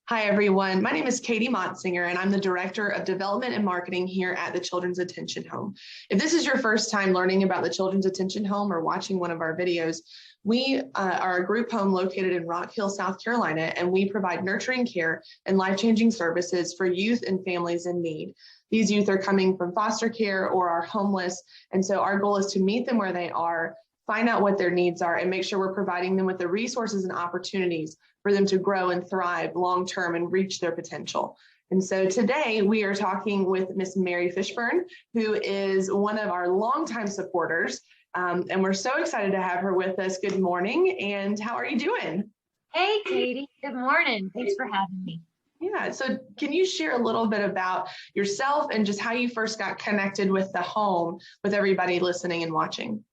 Hi, everyone. My name is Katie Motsinger, and I'm the Director of Development and Marketing here at the Children's Attention Home. If this is your first time learning about the Children's Attention Home or watching one of our videos, we are a group home located in Rock Hill, South Carolina, and we provide nurturing care and life-changing services for youth and families in need. These youth are coming from foster care or are homeless, and so our goal is to meet them where they are, find out what their needs are, and make sure we're providing them with the resources and opportunities for them to grow and thrive long-term and reach their potential. And so today we are talking with Miss Mary Fishburne, who is one of our longtime supporters. And we're so excited to have her with us. Good morning. And how are you doing? Hey, Katie. Good morning. Thanks for having me. Yeah, so can you share a little bit about yourself and just how you first got connected with the home with everybody listening and watching?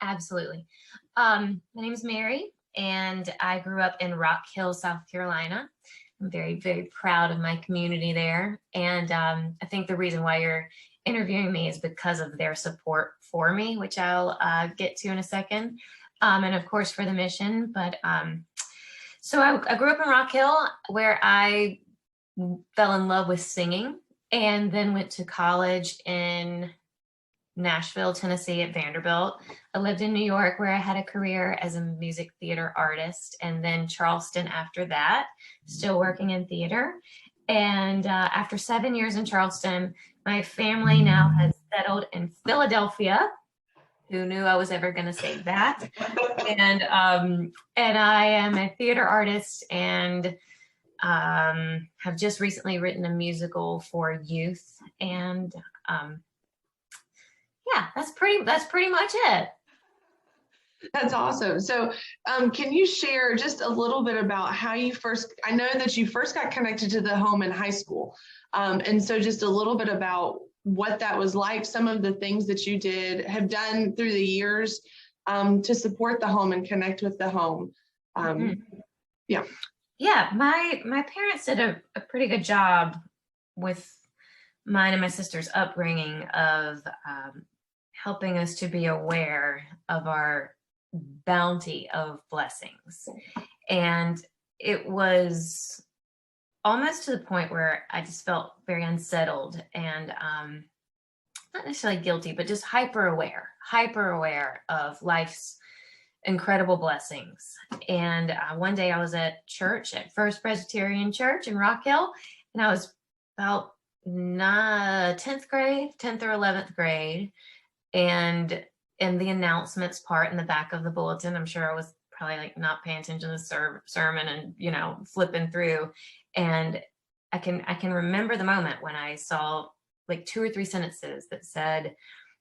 Absolutely. My name is Mary, and I grew up in Rock Hill, South Carolina. I'm very, very proud of my community there. And I think the reason why you're interviewing me is because of their support for me, which I'll get to in a second. And of course, for the mission. But so I grew up in Rock Hill, where I fell in love with singing, and then went to college in Nashville, Tennessee at Vanderbilt. I lived in New York, where I had a career as a music theater artist, and then Charleston after that, still working in theater. And after 7 years in Charleston, my family now has settled in Philadelphia. Who knew I was ever going to say that? And I am a theater artist and have just recently written a musical for youth. And yeah, that's pretty much it. That's awesome. So can you share just a little bit about how you first, I know that you first got connected to the home in high school. And so just a little bit about what that was like, some of the things that you have done through the years to support the home and connect with the home. Yeah. Yeah, my parents did a pretty good job with mine and my sister's upbringing of helping us to be aware of our bounty of blessings. And it was almost to the point where I just felt very unsettled and not necessarily guilty, but just hyper aware of life's incredible blessings. And one day I was at church at First Presbyterian Church in Rock Hill, and I was about 10th or 11th grade. And in the announcements part in the back of the bulletin, I'm sure I was probably like not paying attention to the sermon and, flipping through. And I can remember the moment when I saw like 2 or 3 sentences that said,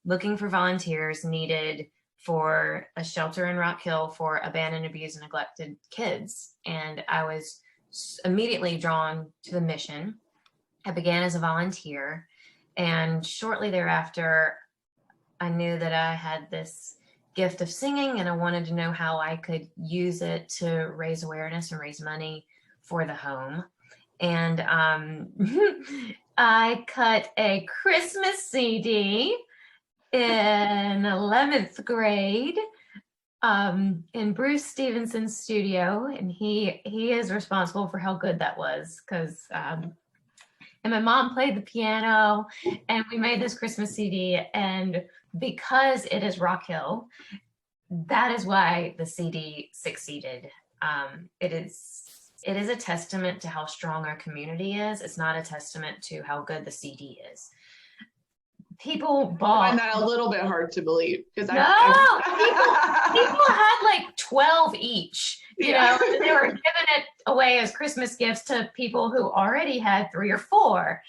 looking for volunteers needed for a shelter in Rock Hill for abandoned, abused, and neglected kids. And I was immediately drawn to the mission. I began as a volunteer, and shortly thereafter, I knew that I had this gift of singing, and I wanted to know how I could use it to raise awareness and raise money for the home. And I cut a Christmas CD in 11th grade in Bruce Stevenson's studio, and he is responsible for how good that was, because and my mom played the piano, and we made this Christmas CD. And because it is Rock Hill, that is why the CD succeeded. It is a testament to how strong our community is. It's not a testament to how good the CD is. People bought. I find that a little bit hard to believe, because people had like 12 each. You know, they were giving it away as Christmas gifts to people who already had 3 or 4.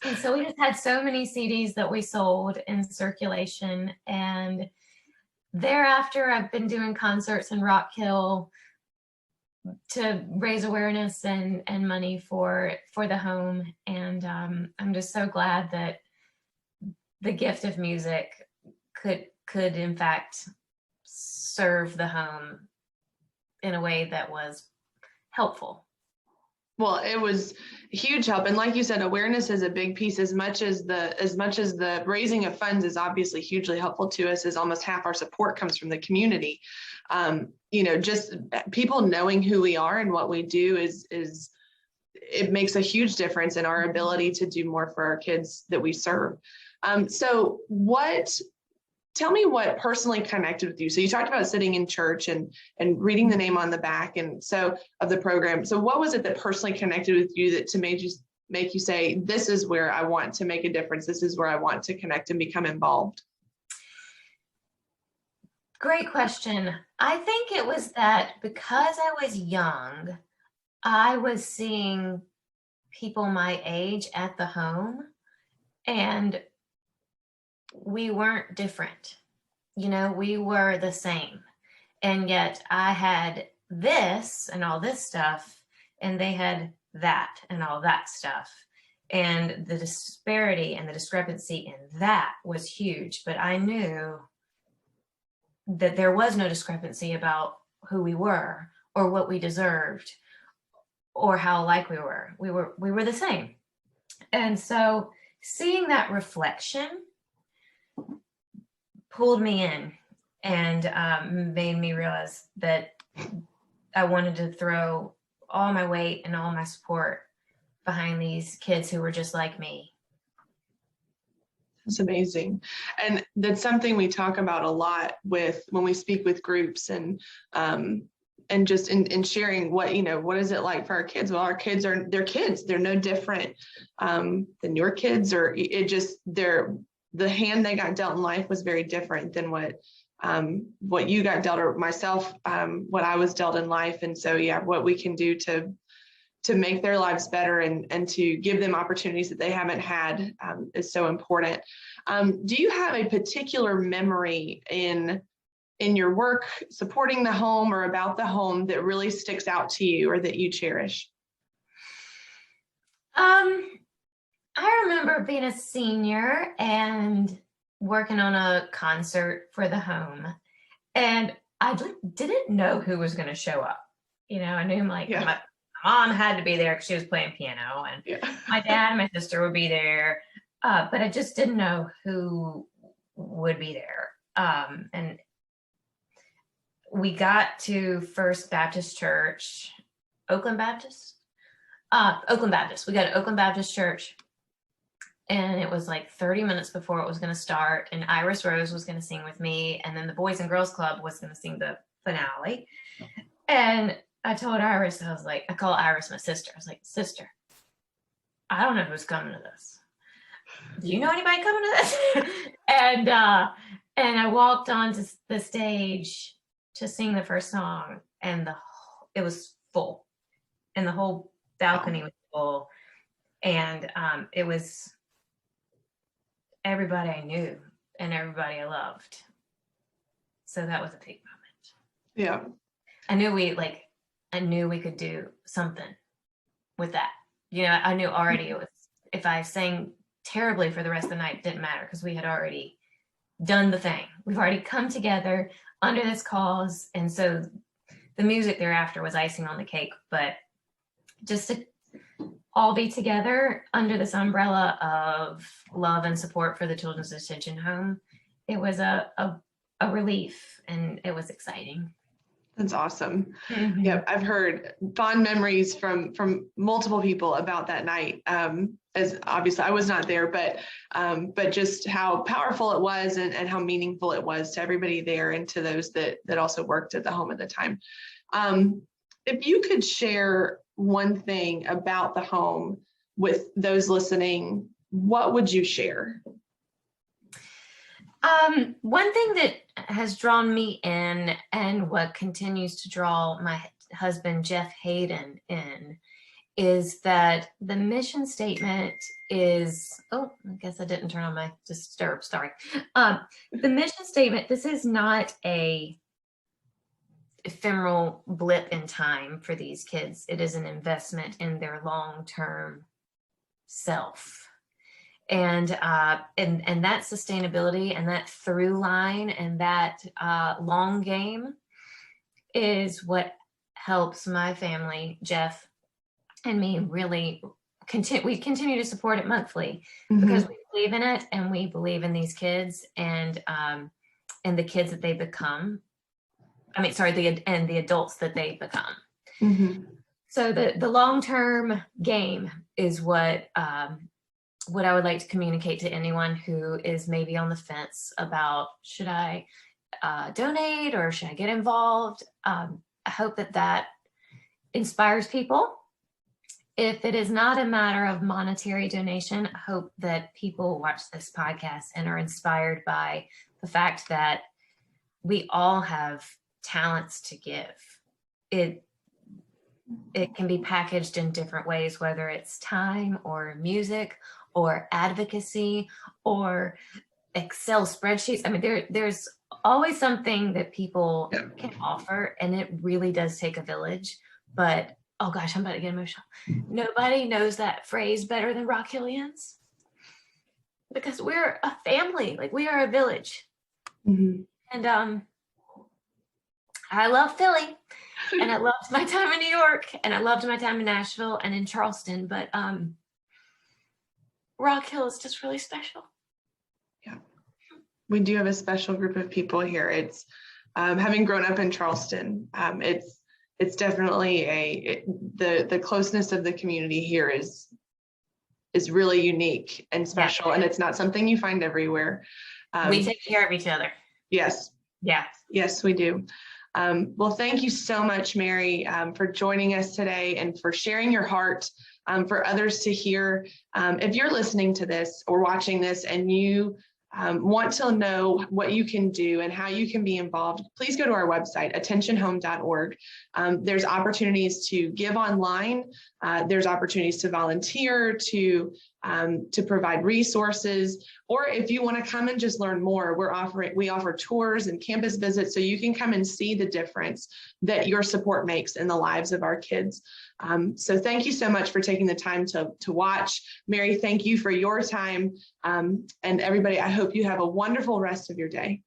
And so we just had so many CDs that we sold in circulation. And thereafter, I've been doing concerts in Rock Hill to raise awareness and money for the home. And I'm just so glad that the gift of music could in fact serve the home in a way that was helpful. Well, it was a huge help. And like you said, awareness is a big piece. As much as the raising of funds is obviously hugely helpful to us, as almost half our support comes from the community. Just people knowing who we are and what we do is it makes a huge difference in our ability to do more for our kids that we serve. Tell me what personally connected with you. So you talked about sitting in church and reading the name on the back and so of the program. So what was it that personally connected with you that to make you say, this is where I want to make a difference. This is where I want to connect and become involved? Great question. I think it was that because I was young, I was seeing people my age at the home, and we weren't different. We were the same. And yet I had this and all this stuff, and they had that and all that stuff. And the disparity and the discrepancy in that was huge. But I knew that there was no discrepancy about who we were or what we deserved or how alike we were. We were the same. And so seeing that reflection pulled me in and made me realize that I wanted to throw all my weight and all my support behind these kids who were just like me. That's amazing. And that's something we talk about a lot when we speak with groups and just in sharing what is it like for our kids? Well, our kids they're kids. They're no different than your kids, or the hand they got dealt in life was very different than what you got dealt, or myself, what I was dealt in life. And so, what we can do to make their lives better and to give them opportunities that they haven't had is so important. Do you have a particular memory in your work supporting the home or about the home that really sticks out to you or that you cherish? I remember being a senior and working on a concert for the home, and I didn't know who was going to show up. I knew my mom had to be there because she was playing piano, and my dad and my sister would be there, but I just didn't know who would be there. And we got to First Baptist Church, Oakland Baptist. We got to Oakland Baptist Church, and it was like 30 minutes before it was going to start, and Iris Rose was going to sing with me, and then the Boys and Girls Club was going to sing the finale. And I told Iris, I call Iris my sister. I was like, sister, I don't know who's coming to this. Do you know anybody coming to this? and I walked onto the stage to sing the first song, and it was full, and the whole balcony was full, and it was everybody I knew and everybody I loved. So that was a big moment. Yeah. I knew we could do something with that. I knew already it was, if I sang terribly for the rest of the night, it didn't matter because we had already done the thing. We've already come together under this cause. And so the music thereafter was icing on the cake, but just to all be together under this umbrella of love and support for the Children's Detention Home, it was a relief, and it was exciting. That's awesome. Mm-hmm. Yep, I've heard fond memories from multiple people about that night. As obviously I was not there, but just how powerful it was and how meaningful it was to everybody there and to those that also worked at the home at the time. If you could share one thing about the home with those listening, what would you share? One thing that has drawn me in, and what continues to draw my husband, Jeff Hayden, in, is that the mission statement is, I guess I didn't turn on my disturb, sorry. The mission statement, this is not a ephemeral blip in time for these kids. It is an investment in their long-term self. And that sustainability and that through line and that long game is what helps my family, Jeff, and me really we continue to support it monthly Mhm. because we believe in it and we believe in these kids and the kids that they become. I mean, sorry, and the adults that they become. Mhm. So the long-term game is what I would like to communicate to anyone who is maybe on the fence about, should I donate or should I get involved? I hope that inspires people. If it is not a matter of monetary donation, I hope that people watch this podcast and are inspired by the fact that we all have talents to give. It can be packaged in different ways, whether it's time or music or advocacy or Excel spreadsheets. I mean, there's always something that people can offer, and it really does take a village. But oh gosh, I'm about to get emotional. Nobody knows that phrase better than Rock Hillians, because we're a family, like we are a village. Mhm. And I love Philly, and I loved my time in New York, and I loved my time in Nashville and in Charleston, but Rock Hill is just really special. Yeah, we do have a special group of people here. It's having grown up in Charleston, it's definitely the closeness of the community here is really unique and special, yeah. And it's not something you find everywhere. We take care of each other. Yes. Yeah. Yes, we do. Well, thank you so much, Mary, for joining us today and for sharing your heart for others to hear. If you're listening to this or watching this and you want to know what you can do and how you can be involved, please go to our website, attentionhome.org. There's opportunities to give online. There's opportunities to volunteer, to provide resources, or if you want to come and just learn more, we offer tours and campus visits so you can come and see the difference that your support makes in the lives of our kids. So thank you so much for taking the time to watch. Mary, thank you for your time. And everybody, I hope you have a wonderful rest of your day.